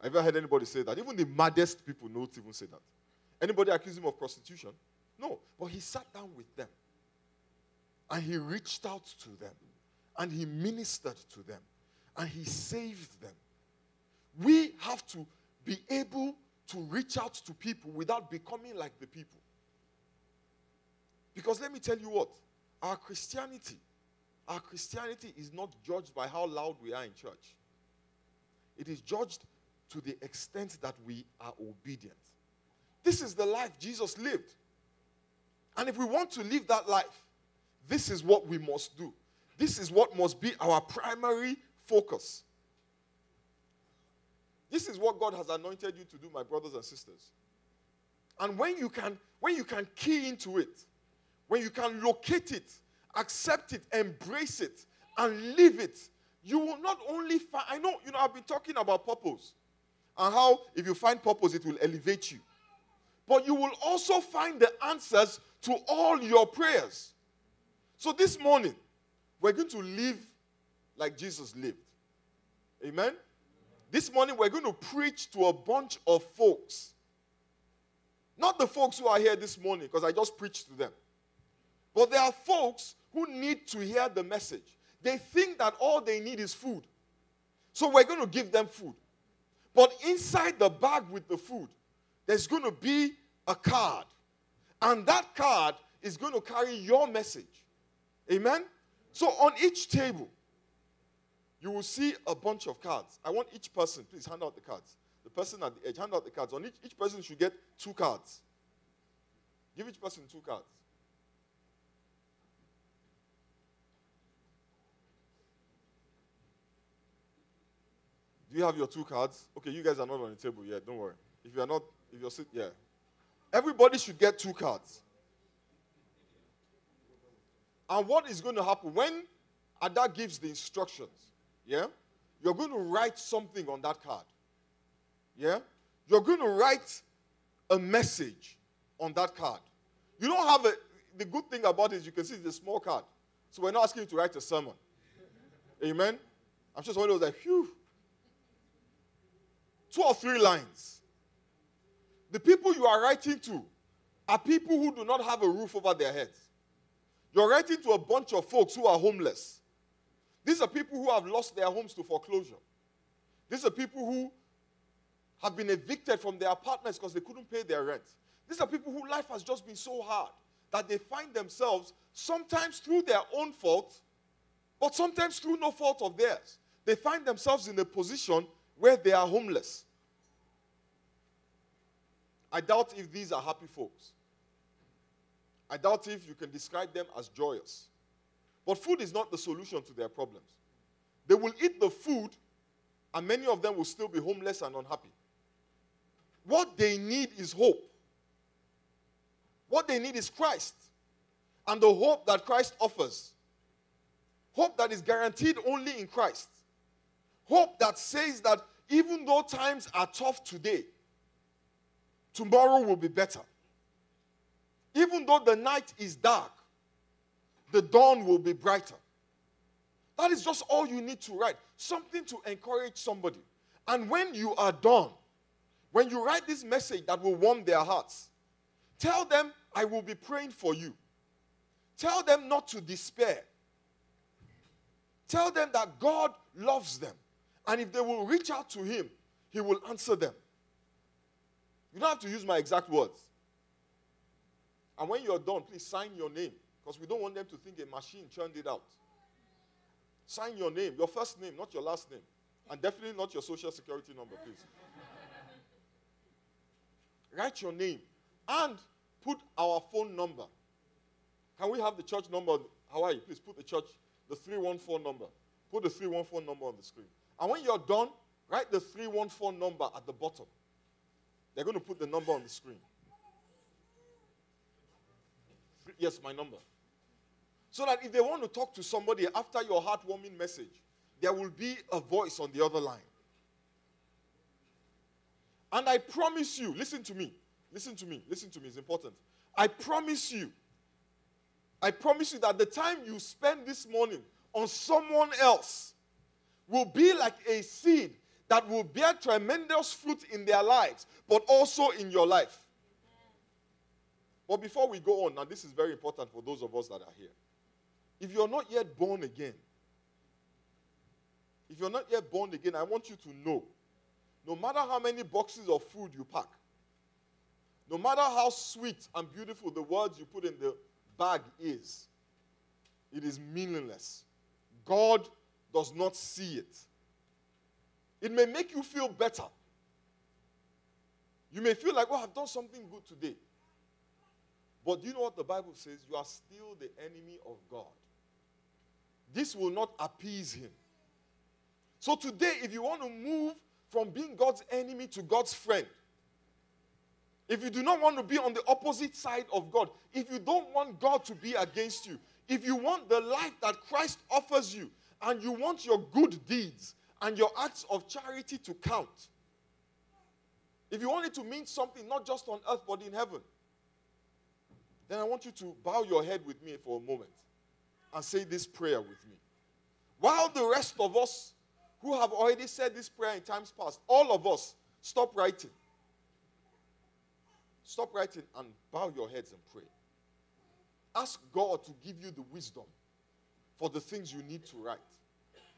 I never heard anybody say that. Even the maddest people don't even say that. Anybody accuse him of prostitution? No. But he sat down with them. And he reached out to them. And he ministered to them. And he saved them. We have to be able to reach out to people without becoming like the people. Because let me tell you what, our Christianity is not judged by how loud we are in church. It is judged to the extent that we are obedient. This is the life Jesus lived. And if we want to live that life, this is what we must do. This is what must be our primary focus. This is what God has anointed you to do, my brothers and sisters. And when you can key into it, when you can locate it, accept it, embrace it, and live it, you will not only find, I've been talking about purpose and how if you find purpose, it will elevate you. But you will also find the answers to all your prayers. So this morning, we're going to live like Jesus lived. Amen? This morning, we're going to preach to a bunch of folks. Not the folks who are here this morning, because I just preached to them. But there are folks who need to hear the message. They think that all they need is food. So we're going to give them food. But inside the bag with the food, there's going to be a card. And that card is going to carry your message. Amen? So on each table, you will see a bunch of cards. I want each person, please hand out the cards. The person at the edge, hand out the cards. On each person should get 2 cards. Give each person 2 cards. Do you have your 2 cards? Okay, you guys are not on the table yet. Don't worry. If you're sitting, yeah. Everybody should get 2 cards. And what is going to happen when Ada gives the instructions? Yeah? You're going to write something on that card. Yeah? You're going to write a message on that card. You don't have the good thing about it is you can see it's a small card. So we're not asking you to write a sermon. Amen? I'm sure somebody was like, phew. 2 or 3 lines. The people you are writing to are people who do not have a roof over their heads. You're writing to a bunch of folks who are homeless. These are people who have lost their homes to foreclosure. These are people who have been evicted from their apartments because they couldn't pay their rent. These are people whose life has just been so hard that they find themselves sometimes through their own fault, but sometimes through no fault of theirs. They find themselves in a position where they are homeless. I doubt if these are happy folks. I doubt if you can describe them as joyous. But food is not the solution to their problems. They will eat the food, and many of them will still be homeless and unhappy. What they need is hope. What they need is Christ. And the hope that Christ offers. Hope that is guaranteed only in Christ. Hope that says that even though times are tough today, tomorrow will be better. Even though the night is dark, the dawn will be brighter. That is just all you need to write. Something to encourage somebody. And when you are done, when you write this message that will warm their hearts, tell them, I will be praying for you. Tell them not to despair. Tell them that God loves them. And if they will reach out to him, he will answer them. You don't have to use my exact words. And when you're done, please sign your name. Because we don't want them to think a machine churned it out. Sign your name, your first name, not your last name. And definitely not your social security number, please. Write your name. And put our phone number. Can we have the church number? How are you? Please put the 314 number. Put the 314 number on the screen. And when you're done, write the 314 number at the bottom. They're going to put the number on the screen. Yes, my number. So that if they want to talk to somebody after your heartwarming message, there will be a voice on the other line. And I promise you, listen to me, it's important. I promise you that the time you spend this morning on someone else will be like a seed that will bear tremendous fruit in their lives, but also in your life. But before we go on, and this is very important for those of us that are here, if you're not yet born again, I want you to know, no matter how many boxes of food you pack, no matter how sweet and beautiful the words you put in the bag is, it is meaningless. God does not see it. It may make you feel better. You may feel like, oh, I've done something good today. But do you know what the Bible says? You are still the enemy of God. This will not appease him. So today, if you want to move from being God's enemy to God's friend, if you do not want to be on the opposite side of God, if you don't want God to be against you, if you want the life that Christ offers you, and you want your good deeds and your acts of charity to count, if you want it to mean something not just on earth but in heaven, then I want you to bow your head with me for a moment and say this prayer with me. While the rest of us who have already said this prayer in times past, all of us, stop writing. Stop writing and bow your heads and pray. Ask God to give you the wisdom for the things you need to write.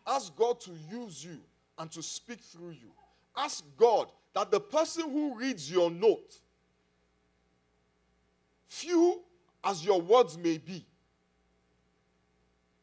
Ask God to use you and to speak through you. Ask God that the person who reads your note, few as your words may be,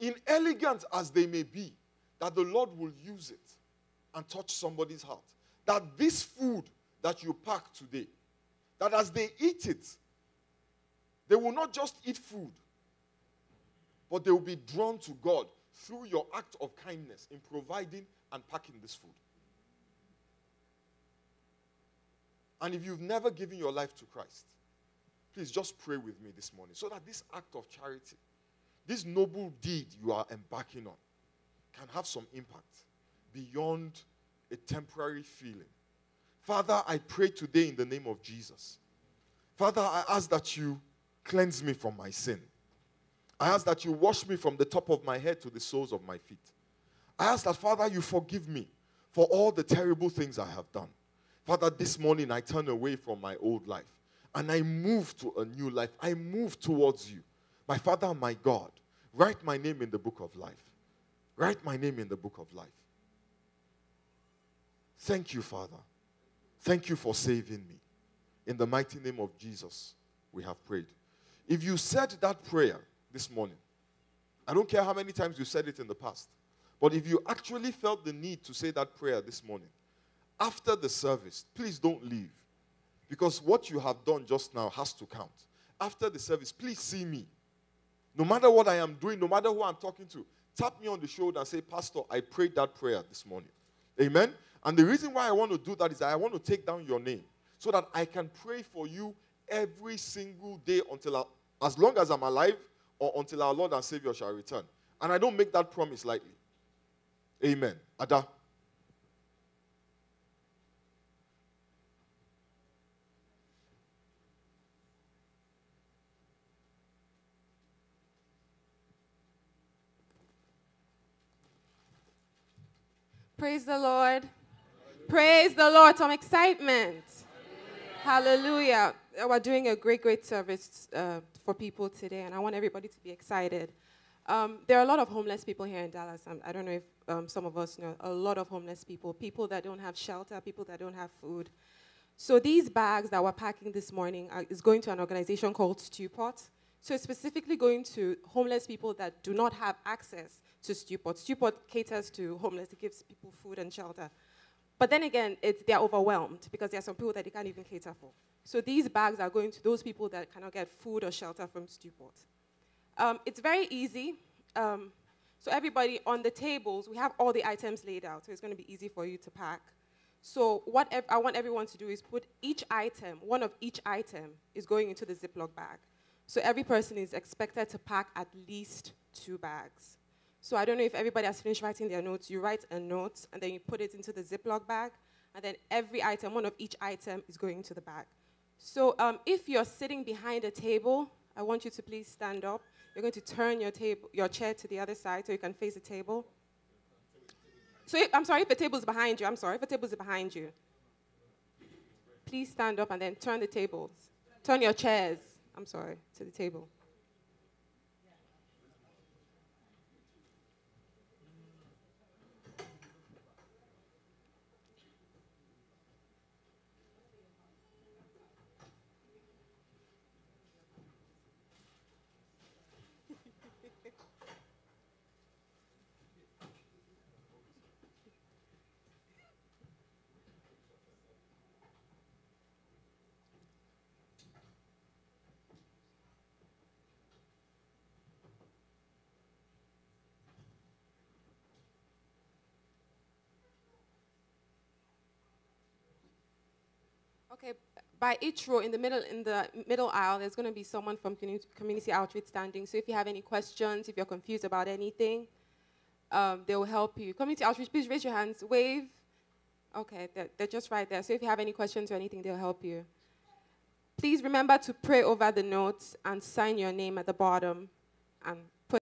inelegant as they may be, that the Lord will use it and touch somebody's heart. That this food that you pack today, that as they eat it, they will not just eat food, but they will be drawn to God through your act of kindness in providing and packing this food. And if you've never given your life to Christ, please just pray with me this morning so that this act of charity, this noble deed you are embarking on, can have some impact beyond a temporary feeling. Father, I pray today in the name of Jesus. Father, I ask that you cleanse me from my sin. I ask that you wash me from the top of my head to the soles of my feet. I ask that, Father, you forgive me for all the terrible things I have done. Father, this morning I turn away from my old life and I move to a new life. I move towards you. My Father, my God, write my name in the book of life. Write my name in the book of life. Thank you, Father. Thank you for saving me. In the mighty name of Jesus, we have prayed. If you said that prayer this morning, I don't care how many times you said it in the past, but if you actually felt the need to say that prayer this morning, after the service, please don't leave. Because what you have done just now has to count. After the service, please see me. No matter what I am doing, no matter who I'm talking to, tap me on the shoulder and say, Pastor, I prayed that prayer this morning. Amen? And the reason why I want to do that is that I want to take down your name so that I can pray for you every single day as long as I'm alive or until our Lord and Savior shall return. And I don't make that promise lightly. Amen. Ada. Praise the Lord. Praise the Lord. Some excitement. Hallelujah. We're doing a great service for people today, and I want everybody to be excited. There are a lot of homeless people here in Dallas. I don't know if some of us know. A lot of homeless people, people that don't have shelter, people that don't have food. So these bags that we're packing this morning is going to an organization called Stewpot. So it's specifically going to homeless people that do not have access to Stewpot. Stewpot caters to homeless. It gives people food and shelter. But then again, they're overwhelmed because there are some people that they can't even cater for. So these bags are going to those people that cannot get food or shelter from Stewpot. It's very easy. So everybody on the tables, we have all the items laid out, so it's going to be easy for you to pack. So what I want everyone to do is put each item, one of each item is going into the Ziploc bag. So every person is expected to pack at least 2 bags. So I don't know if everybody has finished writing their notes. You write a note, and then you put it into the Ziploc bag, and then every item, one of each item, is going into the bag. So if you're sitting behind a table, I want you to please stand up. You're going to turn your chair to the other side so you can face the table. So I'm sorry if the table is behind you. I'm sorry if the table is behind you. Please stand up and then turn the tables. Turn your chairs, I'm sorry, to the table. Okay, by each row in the middle aisle, there's going to be someone from community outreach standing. So if you have any questions, if you're confused about anything, they will help you. Community outreach, please raise your hands, wave. Okay, they're just right there. So if you have any questions or anything, they'll help you. Please remember to pray over the notes and sign your name at the bottom. And